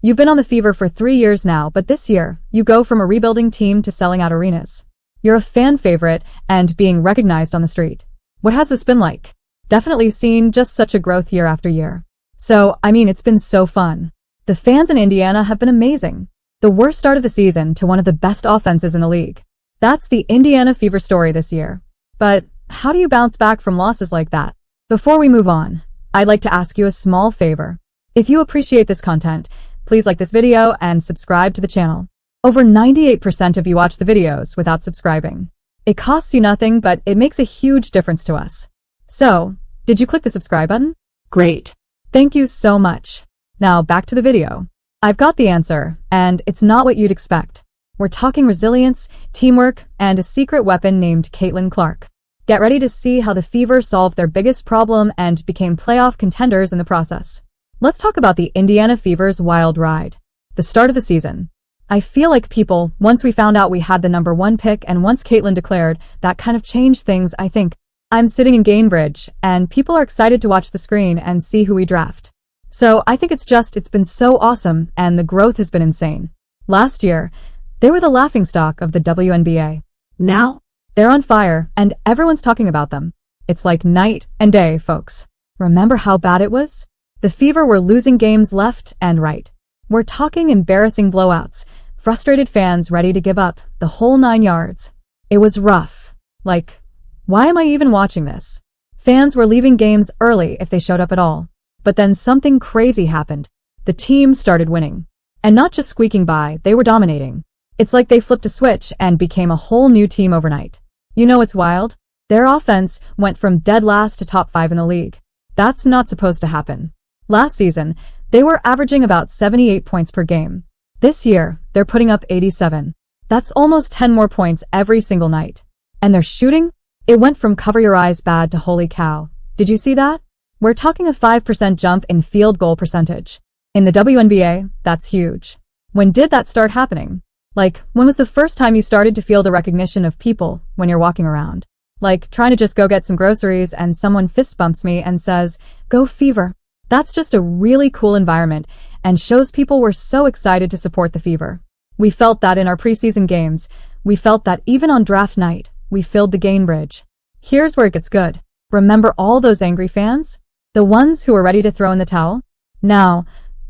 You've been on the Fever for 3 years now, but this year, you go from a rebuilding team to selling out arenas. You're a fan favorite and being recognized on the street. What has this been like? Definitely seen just such a growth year after year. So, it's been so fun. The fans in Indiana have been amazing. The worst start of the season to one of the best offenses in the league. That's the Indiana Fever story this year. But how do you bounce back from losses like that? Before we move on, I'd like to ask you a small favor. If you appreciate this content, please like this video and subscribe to the channel. Over 98% of you watch the videos without subscribing. It costs you nothing, but it makes a huge difference to us. So, did you click the subscribe button? Great. Thank you so much. Now back to the video. I've got the answer, and it's not what you'd expect. We're talking resilience, teamwork, and a secret weapon named Caitlin Clark. Get ready to see how the Fever solved their biggest problem and became playoff contenders in the process. Let's talk about the Indiana Fever's wild ride. The start of the season. I feel like people, once we found out we had the #1 pick and once Caitlin declared, that kind of changed things, I think. I'm sitting in Gainbridge, and people are excited to watch the screen and see who we draft. So I think it's been so awesome, and the growth has been insane. Last year, they were the laughingstock of the WNBA. Now, they're on fire, and everyone's talking about them. It's like night and day, folks. Remember how bad it was? The Fever were losing games left and right. We're talking embarrassing blowouts, frustrated fans ready to give up, the whole 9 yards. It was rough. Like, why am I even watching this? Fans were leaving games early if they showed up at all. But then something crazy happened. The team started winning. And not just squeaking by, they were dominating. It's like they flipped a switch and became a whole new team overnight. You know what's wild? Their offense went from dead last to top 5 in the league. That's not supposed to happen. Last season, they were averaging about 78 points per game. This year, they're putting up 87. That's almost 10 more points every single night. And their shooting? It went from cover your eyes bad to holy cow. Did you see that? We're talking a 5% jump in field goal percentage. In the WNBA, that's huge. When did that start happening? Like, when was the first time you started to feel the recognition of people when you're walking around? Like, trying to just go get some groceries and someone fist bumps me and says, "Go Fever." That's just a really cool environment and shows people were so excited to support the Fever. We felt that in our preseason games. We felt that even on draft night. We filled the Gainbridge. Here's where it gets good. Remember all those angry fans? The ones who were ready to throw in the towel? Now,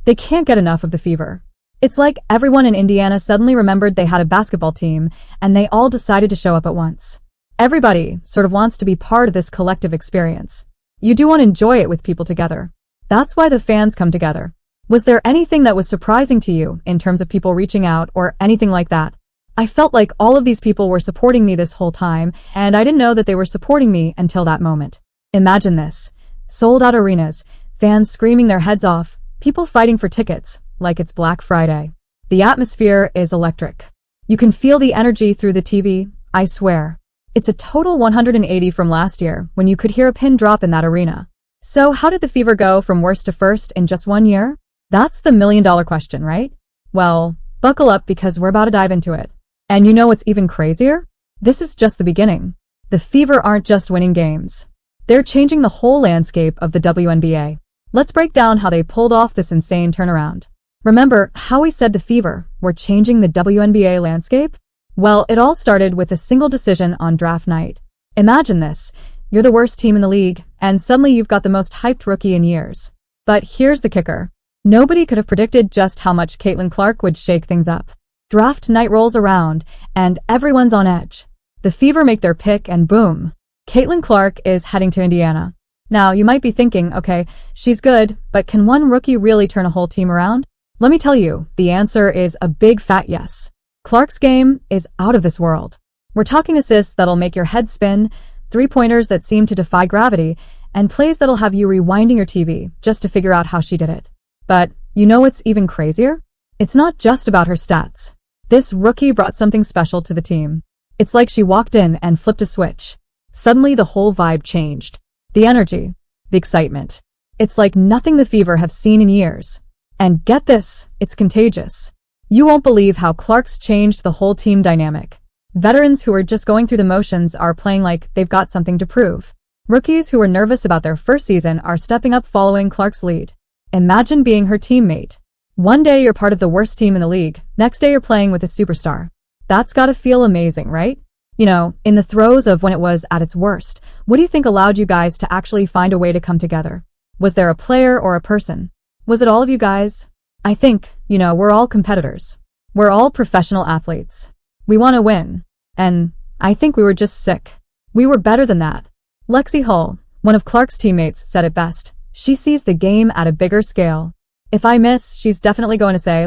they can't get enough of the Fever. It's like everyone in Indiana suddenly remembered they had a basketball team, and they all decided to show up at once. Everybody sort of wants to be part of this collective experience. You do want to enjoy it with people together. That's why the fans come together. Was there anything that was surprising to you in terms of people reaching out or anything like that? I felt like all of these people were supporting me this whole time, and I didn't know that they were supporting me until that moment. Imagine this. Sold-out arenas, fans screaming their heads off, people fighting for tickets, like it's Black Friday. The atmosphere is electric. You can feel the energy through the TV, I swear. It's a total 180 from last year, when you could hear a pin drop in that arena. So how did the Fever go from worst to first in just 1 year? That's the million-dollar question, right? Well, buckle up because we're about to dive into it. And you know what's even crazier? This is just the beginning. The Fever aren't just winning games. They're changing the whole landscape of the WNBA. Let's break down how they pulled off this insane turnaround. Remember how we said the Fever were changing the WNBA landscape? Well, it all started with a single decision on draft night. Imagine this. You're the worst team in the league, and suddenly you've got the most hyped rookie in years. But here's the kicker. Nobody could have predicted just how much Caitlin Clark would shake things up. Draft night rolls around, and everyone's on edge. The Fever make their pick, and boom. Caitlin Clark is heading to Indiana. Now, you might be thinking, okay, she's good, but can one rookie really turn a whole team around? Let me tell you, the answer is a big fat yes. Clark's game is out of this world. We're talking assists that'll make your head spin, three-pointers that seem to defy gravity, and plays that'll have you rewinding your TV just to figure out how she did it. But you know what's even crazier? It's not just about her stats. This rookie brought something special to the team. It's like she walked in and flipped a switch. Suddenly the whole vibe changed. The energy, the excitement. It's like nothing the Fever have seen in years. And get this, it's contagious. You won't believe how Clark's changed the whole team dynamic. Veterans who are just going through the motions are playing like they've got something to prove. Rookies who were nervous about their first season are stepping up following Clark's lead. Imagine being her teammate. One day you're part of the worst team in the league, next day you're playing with a superstar. That's gotta feel amazing, right? You know, in the throes of when it was at its worst, what do you think allowed you guys to actually find a way to come together? Was there a player or a person? Was it all of you guys? I think, we're all competitors. We're all professional athletes. We want to win. And I think we were just sick. We were better than that. Lexi Hull, one of Clark's teammates, said it best. She sees the game at a bigger scale. If I miss, she's definitely going to say,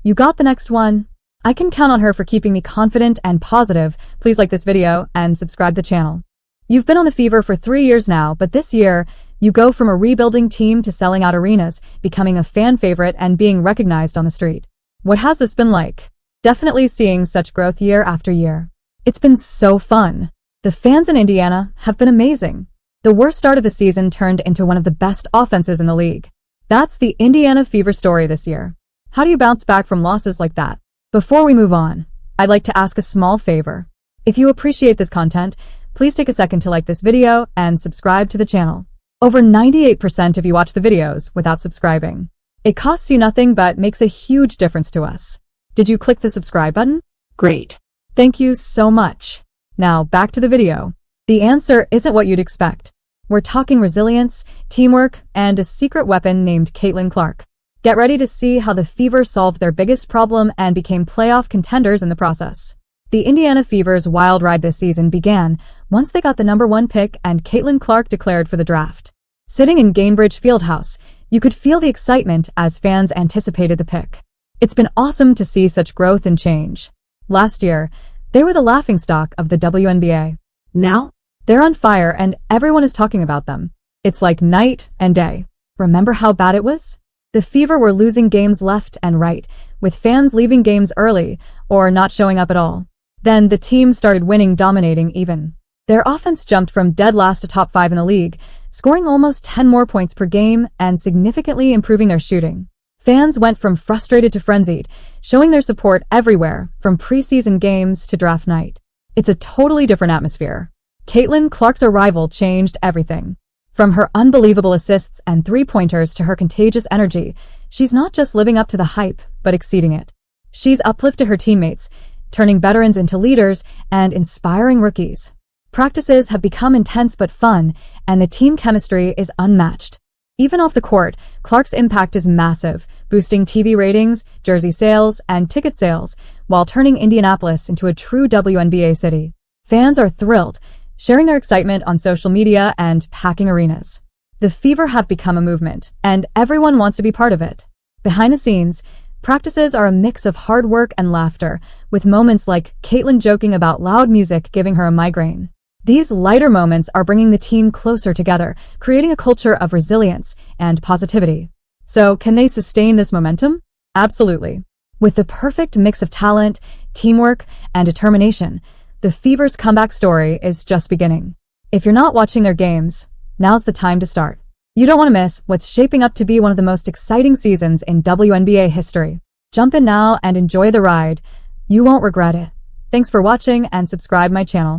you got the next one. I can count on her for keeping me confident and positive. Please like this video and subscribe to the channel. You've been on the Fever for 3 years now, but this year, you go from a rebuilding team to selling out arenas, becoming a fan favorite, and being recognized on the street. What has this been like? Definitely seeing such growth year after year. It's been so fun. The fans in Indiana have been amazing. The worst start of the season turned into one of the best offenses in the league. That's the Indiana Fever story this year. How do you bounce back from losses like that? Before we move on, I'd like to ask a small favor. If you appreciate this content, please take a second to like this video and subscribe to the channel. Over 98% of you watch the videos without subscribing. It costs you nothing but makes a huge difference to us. Did you click the subscribe button? Great. Thank you so much. Now back to the video. The answer isn't what you'd expect. We're talking resilience, teamwork, and a secret weapon named Caitlin Clark. Get ready to see how the Fever solved their biggest problem and became playoff contenders in the process. The Indiana Fever's wild ride this season began once they got the #1 pick and Caitlin Clark declared for the draft. Sitting in Gainbridge Fieldhouse, you could feel the excitement as fans anticipated the pick. It's been awesome to see such growth and change. Last year, they were the laughingstock of the WNBA. Now, they're on fire and everyone is talking about them. It's like night and day. Remember how bad it was? The Fever were losing games left and right, with fans leaving games early or not showing up at all. Then the team started winning, dominating even. Their offense jumped from dead last to top 5 in the league, scoring almost 10 more points per game and significantly improving their shooting. Fans went from frustrated to frenzied, showing their support everywhere, from preseason games to draft night. It's a totally different atmosphere. Caitlin Clark's arrival changed everything. From her unbelievable assists and three-pointers to her contagious energy, she's not just living up to the hype, but exceeding it. She's uplifted her teammates, turning veterans into leaders and inspiring rookies. Practices have become intense but fun, and the team chemistry is unmatched. Even off the court, Clark's impact is massive, boosting TV ratings, jersey sales, and ticket sales, while turning Indianapolis into a true WNBA city. Fans are thrilled, sharing their excitement on social media and packing arenas. The Fever have become a movement, and everyone wants to be part of it. Behind the scenes, practices are a mix of hard work and laughter, with moments like Caitlin joking about loud music giving her a migraine. These lighter moments are bringing the team closer together, creating a culture of resilience and positivity. So, can they sustain this momentum? Absolutely. With the perfect mix of talent, teamwork, and determination, the Fever's comeback story is just beginning. If you're not watching their games, now's the time to start. You don't want to miss what's shaping up to be one of the most exciting seasons in WNBA history. Jump in now and enjoy the ride. You won't regret it. Thanks for watching and subscribe my channel.